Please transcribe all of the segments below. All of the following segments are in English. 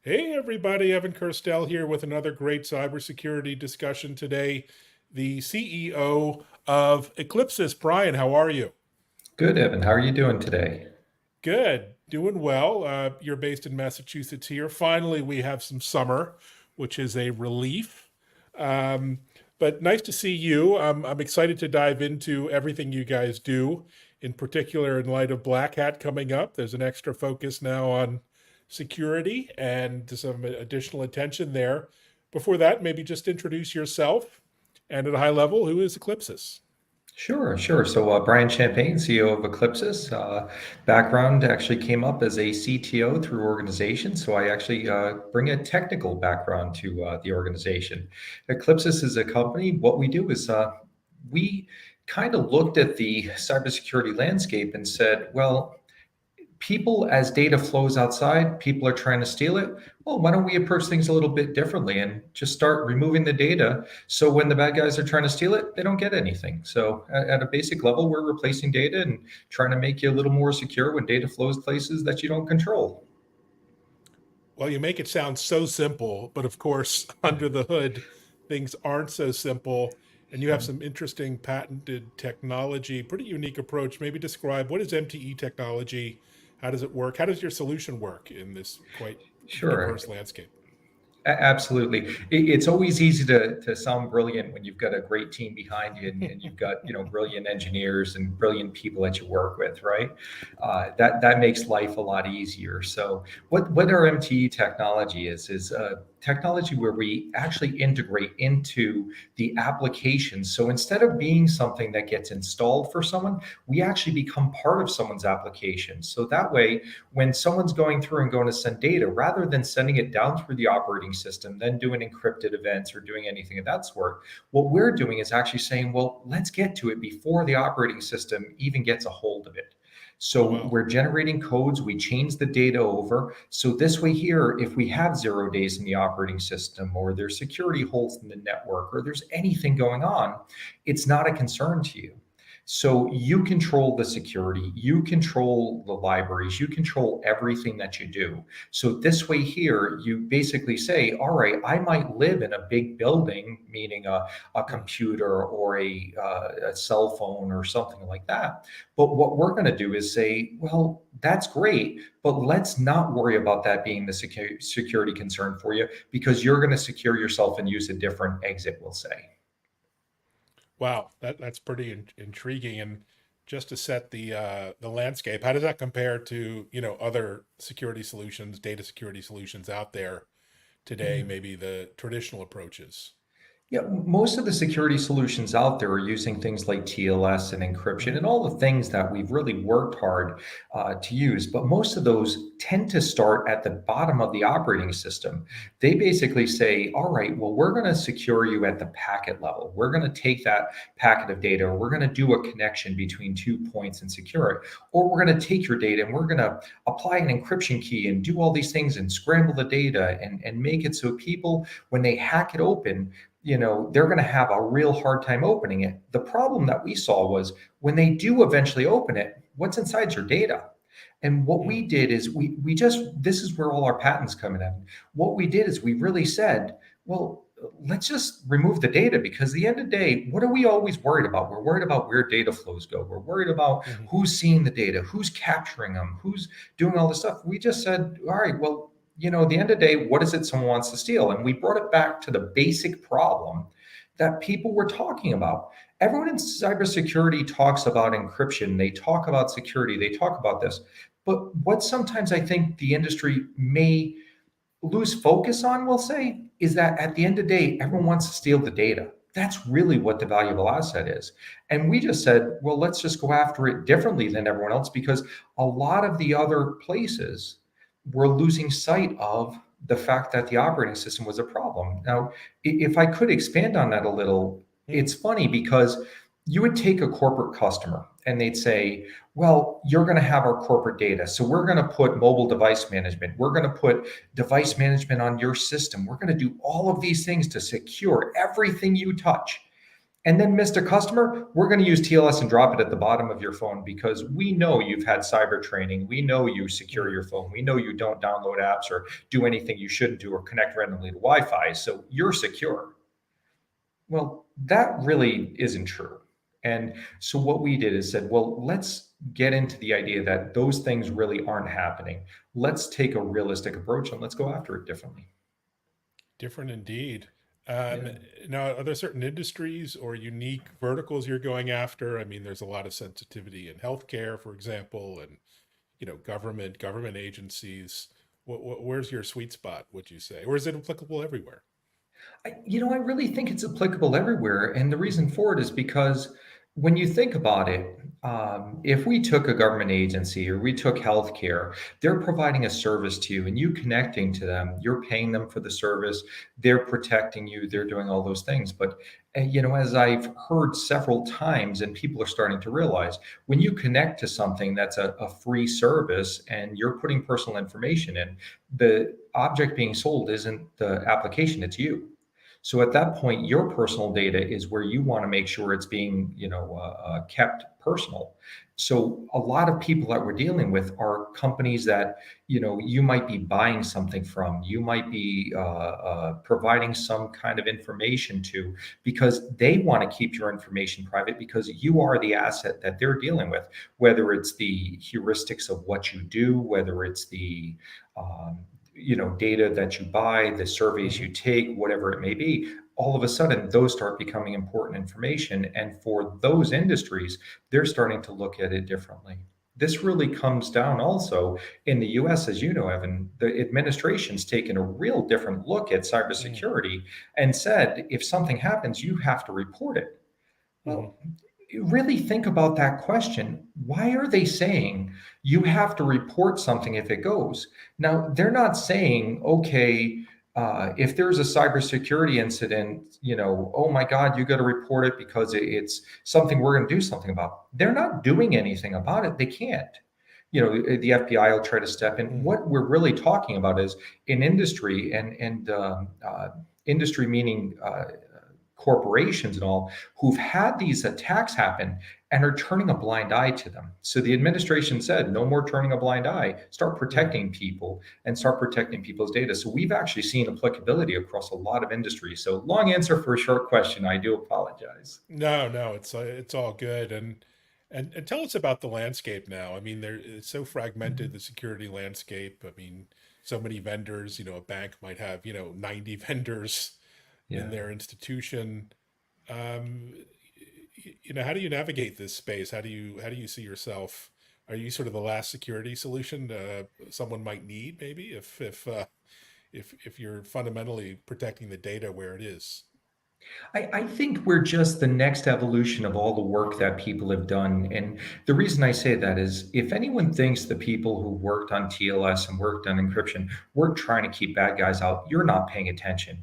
Hey everybody, Evan Kirstel here with another great cybersecurity discussion today. The CEO of Eclipses, Brian, how are you? Good, Evan. How are you doing today? Good, doing well. You're based in Massachusetts here. Finally, we have some summer, which is a relief. Um, but nice to see you. I'm excited to dive into everything you guys do, in particular in light of Black Hat coming up. There's an extra focus now on security and some additional attention there. Before that, maybe just introduce yourself and at a high level, who is Eclipses? Sure. So, Brian Champagne, CEO of Eclipses. Background actually came up as a CTO through organization. So, I actually bring a technical background to the organization. Eclipses is a company. What we do is we kind of looked at the cybersecurity landscape and said, well, people, as data flows outside, people are trying to steal it. Well, why don't we approach things a little bit differently and just start removing the data, so when the bad guys are trying to steal it, they don't get anything. So at a basic level, we're replacing data and trying to make you a little more secure when data flows places that you don't control. Well, you make it sound so simple, but of course, under the hood, things aren't so simple. And you have some interesting patented technology, pretty unique approach. Maybe describe what is MTE technology? How does it work? How does your solution work in this quite Sure. diverse landscape? Absolutely. It's always easy to sound brilliant when you've got a great team behind you and you've got, brilliant engineers and brilliant people that you work with, right? That makes life a lot easier. So what our MTE technology is technology where we actually integrate into the application. So instead of being something that gets installed for someone, we actually become part of someone's application. So that way, when someone's going through and going to send data, rather than sending it down through the operating system, then doing encrypted events or doing anything of that sort, what we're doing is actually saying, well, let's get to it before the operating system even gets a hold of it. Oh, So wow. we're generating codes, we change the data over. So this way here, if we have 0 days in the operating system or there's security holes in the network or there's anything going on, it's not a concern to you. So you control the security, you control the libraries, you control everything that you do. So this way here, you basically say, all right, I might live in a big building, meaning a Hmm. computer or a cell phone or something like that. But what we're going to do is say, well, that's great, but let's not worry about that being the security concern for you because you're going to secure yourself and use a different exit, we'll say. Wow, that's pretty intriguing. And just to set the landscape, how does that compare to, other security solutions, data security solutions out there today, maybe the traditional approaches? Yeah, most of the security solutions out there are using things like TLS and encryption Mhm. and all the things that we've really worked hard to use. But most of those tend to start at the bottom of the operating system. They basically say, all right, well, we're going to secure you at the packet level. We're going to take that packet of data, or we're going to do a connection between 2 points and secure it. Or we're going to take your data and we're going to apply an encryption key and do all these things and scramble the data and make it so people, when they hack it open, they're going to have a real hard time opening it. The problem that we saw was when they do eventually open it, what's inside your data? And what we Mm. did is we just, this is where all our patents come in. What we did is we really said, well, let's just remove the data, because at the end of the day, what are we always worried about? We're worried about where data flows go. We're worried about Mhm. who's seeing the data, who's capturing them, who's doing all this stuff. We just said, all right, well, at the end of the day, what is it someone wants to steal? And we brought it back to the basic problem that people were talking about. Everyone in cybersecurity talks about encryption, they talk about security, they talk about this. But what sometimes I think the industry may lose focus on, we'll say, is that at the end of the day, everyone wants to steal the data. That's really what the valuable asset is. And we just said, well, let's just go after it differently than everyone else, because a lot of the other places were losing sight of the fact that the operating system was a problem. Now, if I could expand on that a little, Mm. it's funny because you would take a corporate customer and they'd say, well, you're going to have our corporate data. So we're going to put mobile device management. We're going to put device Mhm. management on your system. We're going to do all of these things to secure everything you touch. And then, Mr. Customer, we're going to use TLS and drop it at the bottom of your phone because we know you've had cyber training. We know you secure Mm, your phone. We know you don't download apps or do anything you shouldn't do or connect randomly to Wi Fi. So you're secure. Well, that really isn't true. And so what we did is said, well, let's get into the idea that those things really aren't happening. Let's take a realistic approach and let's go after it differently. different indeed. Yeah. Um, Now, are there certain industries or unique verticals you're going after? I mean, there's a lot of sensitivity in healthcare, for example, and government agencies. Where's your sweet spot, would you say? Or is it applicable everywhere? I really think it's applicable everywhere. And the reason for it is because when you think about it, if we took a government agency or we took healthcare, they're providing a service to you and you connecting to them, you're paying them for the service, they're protecting you, they're doing all those things. But, as I've heard several times, and people are starting to realize, when you connect to something that's a free service and you're putting personal information in, the object being sold isn't the application, it's you. So at that point, your personal data is where you want to make sure it's being, kept personal. So a lot of people that we're dealing with are companies that, you might be buying something from, you might be providing some kind of information to, because they want to keep your information private because you are the asset that they're dealing with, whether it's the heuristics of what you do, whether it's the data that you buy, the surveys you Hmm. take, whatever it may be. All of a sudden those start becoming important information, and for those industries they're starting to look at it differently. This really comes down also in the US, as you know, Evan. The administration's taken a real different look at Mm, cybersecurity and said if something happens you have to report it. hmm. Well, really think about that question. Why are they saying you have to report something if it goes? Now, they're not saying, okay, if there's a cybersecurity incident, oh my God, you got to report it because it's something we're going to do something about. They're not doing anything about it. They can't. The FBI will try to step in. Hmm. What we're really talking about is in industry and industry meaning corporations and all who've had these attacks happen and are turning a blind eye to them. So the administration said, no more turning a blind eye, start Right. protecting people and start protecting people's data. So we've actually seen applicability across a lot of industries. So long answer for a short question. I do apologize. No, no, it's all good. And tell us about the landscape now. I mean, it's so fragmented, Mhm. the security landscape. I mean, so many vendors, a bank might have, 90 vendors in Yeah. their institution. Um, how do you navigate this space? How do you see yourself? Are you sort of the last security solution someone might need, maybe, if you're fundamentally protecting the data where it is? I think we're just the next evolution of all the work that people have done. And the reason I say that is if anyone thinks the people who worked on TLS and worked on encryption weren't trying to keep bad guys out, you're not paying attention.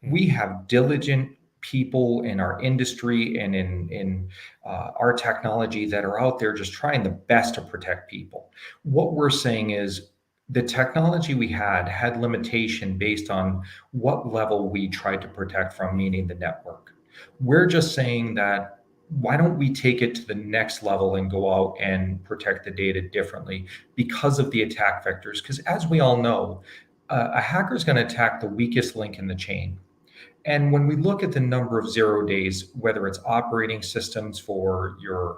We Hmm. have diligent people in our industry and in our technology that are out there just trying the best to protect people. What we're saying is the technology we had limitation based on what level we tried to protect from, meaning the network. We're just saying that why don't we take it to the next level and go out and protect the data differently because of the attack vectors? Because as we all know, a hacker is going to attack the weakest link in the chain. And when we look at the number of 0 days, whether it's operating systems for your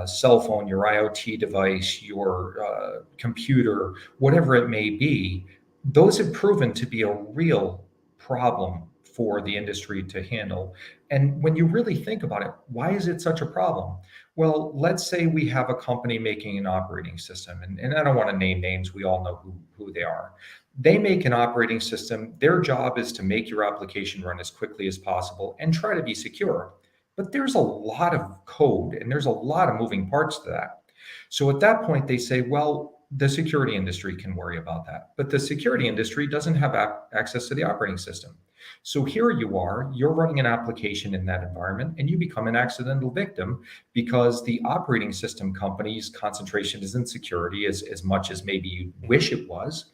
cell phone, your IoT device, your computer, whatever it may be, those have proven to be a real problem for the industry to handle. And when you really think about it, why is it such a problem? Well, let's say we have a company making an operating system, and I don't want to name names, we all know who they are. They make an operating system. Their job is to make your application run as quickly as possible and try to be secure. But there's a lot of code and there's a lot of moving parts to that. So at that point, they say, well, the security industry can worry about that. But the security Hmm. industry doesn't have access to the operating system. So here you are, you're running an application in that environment, and you become an accidental victim because the operating system company's concentration is in security as much as maybe you Hmm. wish it was.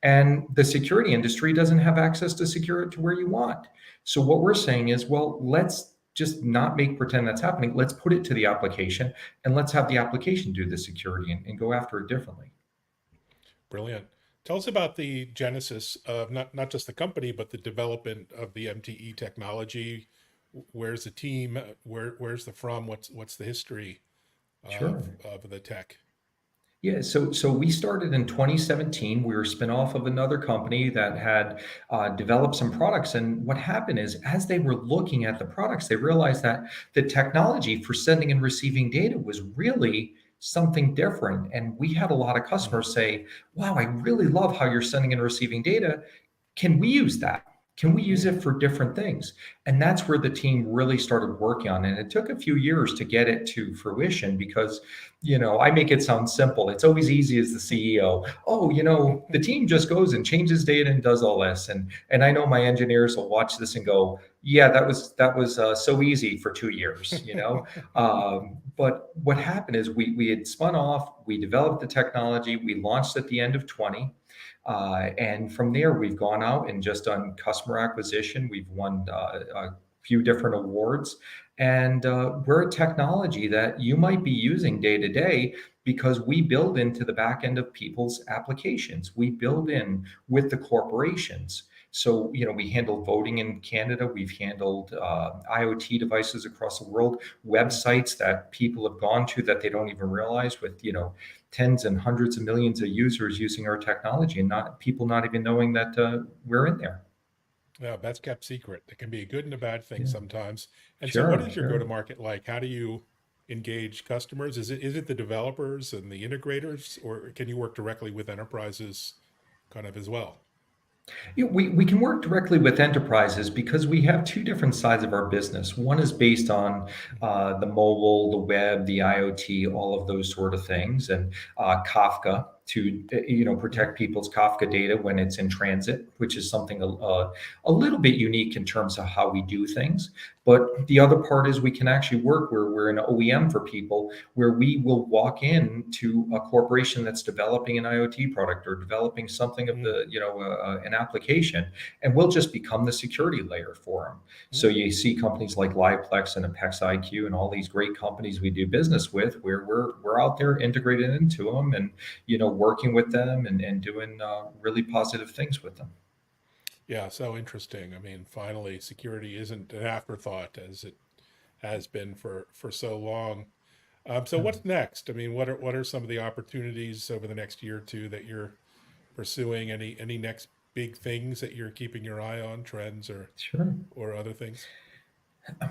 And the security industry doesn't have access to secure it to where you want. So what we're saying is, well, let's just not make pretend that's happening. Let's put it to the application and let's have the application do the security and go after it differently. Brilliant. Tell us about the genesis of not just the company, but the development of the MTE technology. Where's the team? Where's the from? What's the history Sure. of the tech? Yeah, so we started in 2017. We were a spin-off of another company that had developed some products. And what happened is, as they were looking at the products, they realized that the technology for sending and receiving data was really something different. And we had a lot of Mm, customers say, "Wow, I really love how you're sending and receiving data. Can we use that? Can we use mm, it for different things?" And that's where the team really started working on it. And it took a few years to get it to fruition because, I make it sound simple. It's always easy as the CEO. Oh, the team just goes and changes data and does all this. And I know my engineers will watch this and go, "Yeah, that was so easy for 2 years." But what happened is we had spun off, we developed the technology, we launched at the end of 20. And from there, we've gone out and just done customer acquisition. We've won a few different awards. And we're a technology that you might be using day to day because we build into the back end of people's applications. We build in with the corporations. So, we handle voting in Canada. We've handled IoT devices across the world, mm. websites that people have gone to that they don't even realize with, tens and hundreds of millions of users using our technology and not people not even knowing that we're in there. Yeah, best kept secret. It can be a good and a bad thing Yeah, sometimes. And so, what sure, is your go to sure. market like? How do you engage customers? Is it the developers and the integrators, or can you work directly with enterprises kind of as well? We can work directly with enterprises because we have two different sides of our business. One is based on the mobile, the web, the IoT, all of those sort of things, and Kafka to Mhm. protect people's Kafka data when it's in transit, which is something a little bit unique in terms of how we do things. But the other part is we can actually work where we're an OEM for people, where we will walk into a corporation that's developing an IoT product or developing something of Mm, an application, and we'll just become the security layer for them. So mm. you see companies like Liveplex and Apex IQ and all these great companies we do business with, where we're out there integrated into them and working with them and doing really positive things with them. Yeah, so interesting. I mean, finally, security isn't an afterthought as it has been for so long. So, Yeah, what's next? I mean, what are some of the opportunities over the next year or two that you're pursuing? Any next big things that you're keeping your eye on, trends sure. or other things?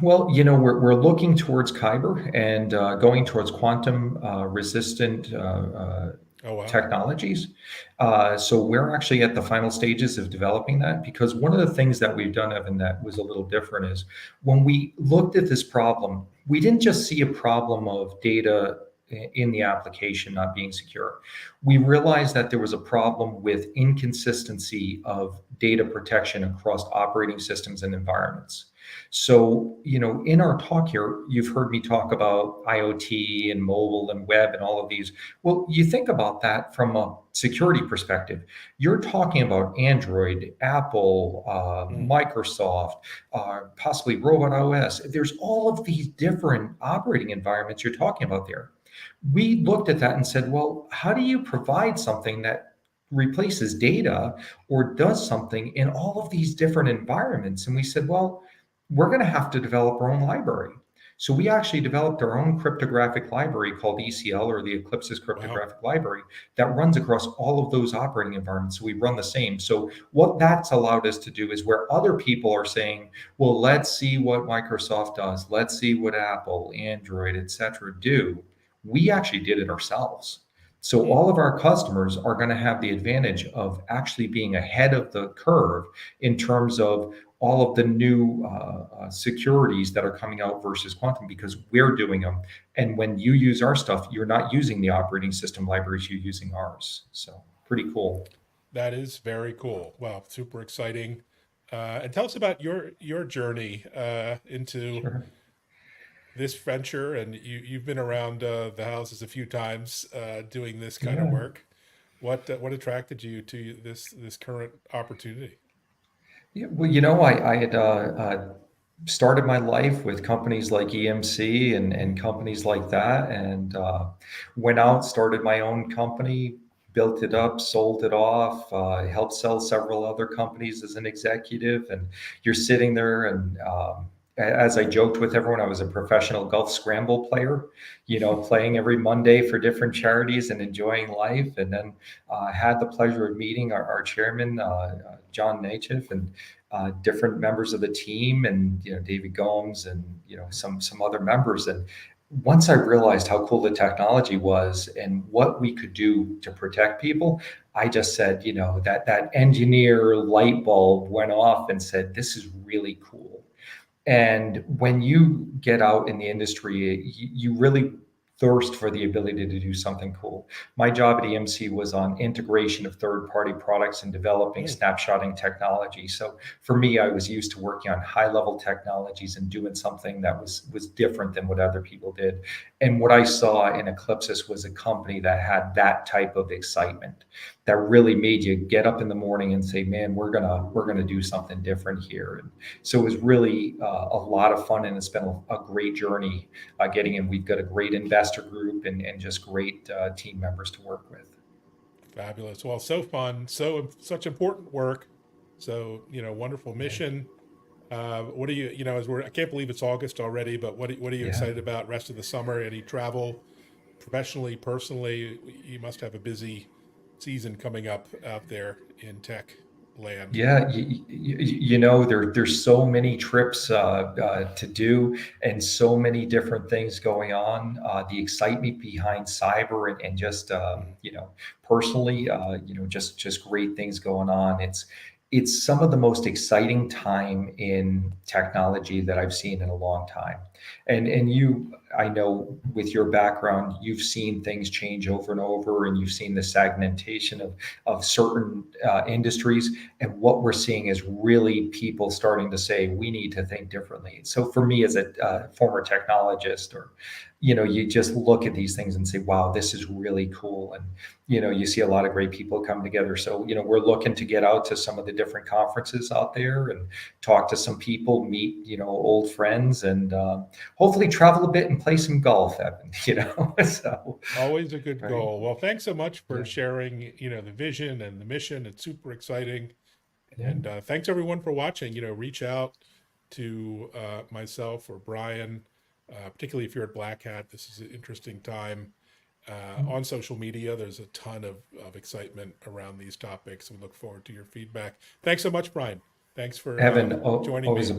Well, we're looking towards Kyber and going towards quantum resistant Oh wow. technologies. So we're actually at the final stages of developing that because one of the things that we've done, Evan, that was a little different is when we looked at this problem, we didn't just see a problem of data in the application not being secure. We realized that there was a problem with inconsistency of data protection across operating systems and environments. So, in our talk here, you've heard me talk about IoT and mobile and web and all of these. Well, you think about that from a security perspective. You're talking about Android, Apple, Mm, Microsoft, possibly Robot OS. There's all of these different operating environments you're talking about there. We looked at that and said, well, how do you provide something that replaces data or does something in all of these different environments? And we said, well, we're going to have to develop our own library. So we actually developed our own cryptographic library called ECL, or the Eclipses wow. cryptographic library, that runs across all of those operating environments. So we run the same. So what that's allowed us to do is where other people are saying, well, let's see what Microsoft does, let's see what Apple, Android, etc., do. We actually did it ourselves. So Mm. all of our customers are going to have the advantage of actually being ahead of the curve in terms of all of the new securities that are coming out versus quantum because we're doing them. And when you use our stuff, you're not using the operating system libraries, you're using ours. So pretty cool. That is very cool. Wow, super exciting. And tell us about your journey into Sure. this venture. And you've been around the houses a few times doing this kind of Yeah. work. What attracted you to this current opportunity? Yeah, well, I had started my life with companies like EMC and companies like that, and went out, started my own company, built it up, sold it off, helped sell several other companies as an executive. And you're sitting there, and as I joked with everyone, I was a professional golf scramble player, playing every Monday for different charities and enjoying life. And then had the pleasure of meeting our chairman, John Nachiff, and different members of the team, and David Gomes, and some other members. And once I realized how cool the technology was and what we could do to protect people, I just said, that engineer light bulb went off and said, this is really cool. And when you get out in the industry, you really thirst for the ability to do something cool. My job at EMC was on integration of third-party products and developing Mm, snapshotting technology. So for me, I was used to working on high-level technologies and doing something that was different than what other people did. And what I saw in Eclipses was a company that had that type of excitement, that really made you get up in the morning and say, "Man, we're gonna do something different here." And so it was really a lot of fun, and it's been a great journey getting in. We've got a great investor group, and just great team members to work with. fabulous. Well, so fun. Such important work. So, wonderful Yeah, mission. What are you, as I can't believe it's August already, but what are you yeah. excited about rest of the summer? Any travel professionally, personally? You must have a busy season coming up out there in tech land. Yeah, there's so many trips to do, and so many different things going on. The excitement behind cyber, and just Mm, personally, just great things going on. It's some of the most exciting time in technology that I've seen in a long time. And I know with your background, you've seen things change over and over, and you've seen the stagnation of certain industries. And what we're seeing is really people starting to say, we need to think differently. So for me, as a former technologist, or you just look at these things and say, wow, this is really cool. And you see a lot of great people come together. So we're looking to get out to some of the different conferences out there and talk to some people, meet old friends, and hopefully travel a bit and play some golf, Evan. So always a good right. goal. Well, thanks so much for Yeah. sharing, the vision and the mission. It's super exciting. Yeah. And thanks everyone for watching. Reach out to myself or Brian, particularly if you're at Black Hat. This is an interesting time on social media. There's a ton of excitement around these topics. We look forward to your feedback. Thanks so much, Brian. Thanks for Evan, joining always me. a pleasure.